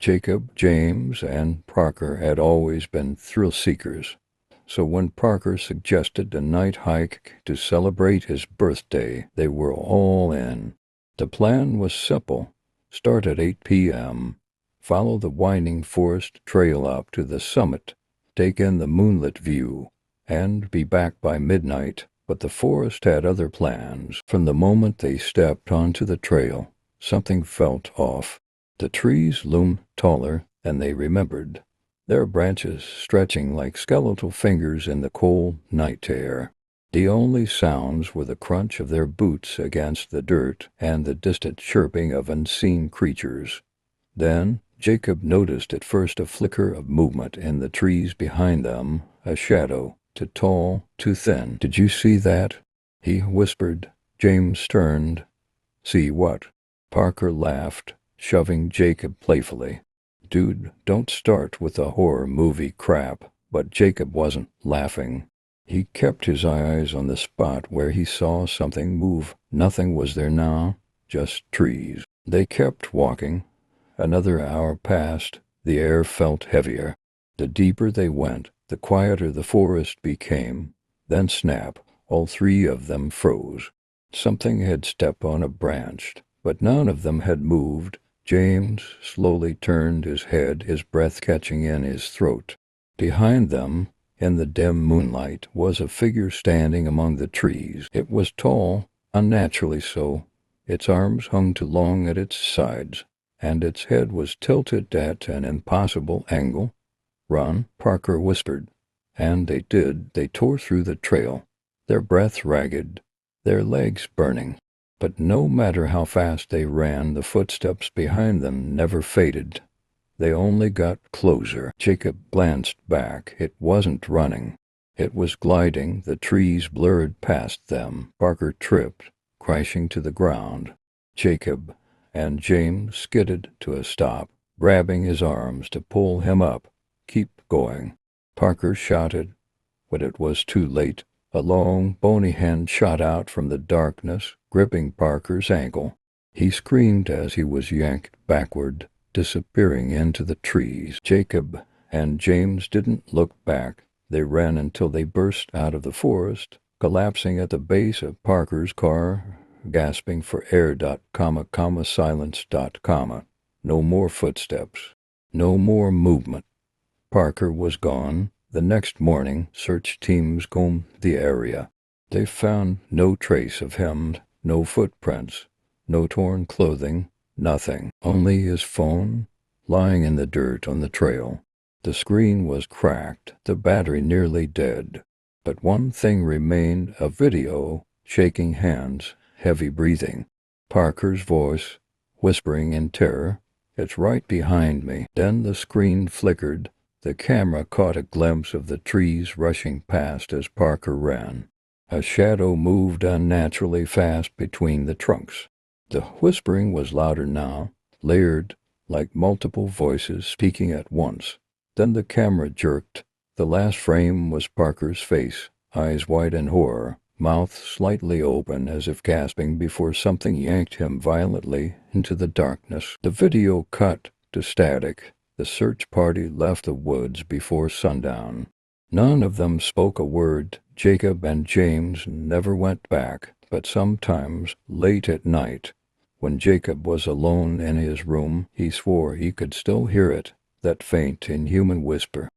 Jacob, James, and Parker had always been thrill-seekers, so when Parker suggested a night hike to celebrate his birthday, they were all in. The plan was simple. Start at 8 p.m., follow the winding forest trail up to the summit, take in the moonlit view, and be back by midnight. But the forest had other plans. From the moment they stepped onto the trail, something felt off. The trees loomed taller than they remembered, their branches stretching like skeletal fingers in the cold night air. The only sounds were the crunch of their boots against the dirt and the distant chirping of unseen creatures. Then Jacob noticed at first a flicker of movement in the trees behind them, a shadow, too tall, too thin. "Did you see that?" he whispered. James turned. "See what?" Parker laughed, shoving Jacob playfully. "Dude, don't start with the horror movie crap." But Jacob wasn't laughing. He kept his eyes on the spot where he saw something move. Nothing was there now, just trees. They kept walking. Another hour passed. The air felt heavier. The deeper they went, the quieter the forest became. Then snap, all three of them froze. Something had stepped on a branch, but none of them had moved. James slowly turned his head, his breath catching in his throat. Behind them, in the dim moonlight, was a figure standing among the trees. It was tall, unnaturally so. Its arms hung too long at its sides, and its head was tilted at an impossible angle. "Run," Parker whispered. And they did. They tore through the trail, their breath ragged, their legs burning. But no matter how fast they ran, the footsteps behind them never faded. They only got closer. Jacob glanced back. It wasn't running. It was gliding. The trees blurred past them. Parker tripped, crashing to the ground. Jacob and James skidded to a stop, grabbing his arms to pull him up. "Keep going," Parker shouted, but it was too late. A long, bony hand shot out from the darkness, gripping Parker's ankle. He screamed as he was yanked backward, disappearing into the trees. Jacob and James didn't look back. They ran until they burst out of the forest, collapsing at the base of Parker's car, gasping for air. Silence. No more footsteps. No more movement. Parker was gone. The next morning, search teams combed the area. They found no trace of him, no footprints, no torn clothing, nothing. Only his phone, lying in the dirt on the trail. The screen was cracked, the battery nearly dead. But one thing remained, a video, shaking hands, heavy breathing. Parker's voice, whispering in terror, "It's right behind me." Then the screen flickered. The camera caught a glimpse of the trees rushing past as Parker ran. A shadow moved unnaturally fast between the trunks. The whispering was louder now, layered, like multiple voices speaking at once. Then the camera jerked. The last frame was Parker's face, eyes wide in horror, mouth slightly open as if gasping before something yanked him violently into the darkness. The video cut to static. The search party left the woods before sundown. None of them spoke a word. Jacob and James never went back, but sometimes, late at night, when Jacob was alone in his room, he swore he could still hear it, that faint, inhuman whisper.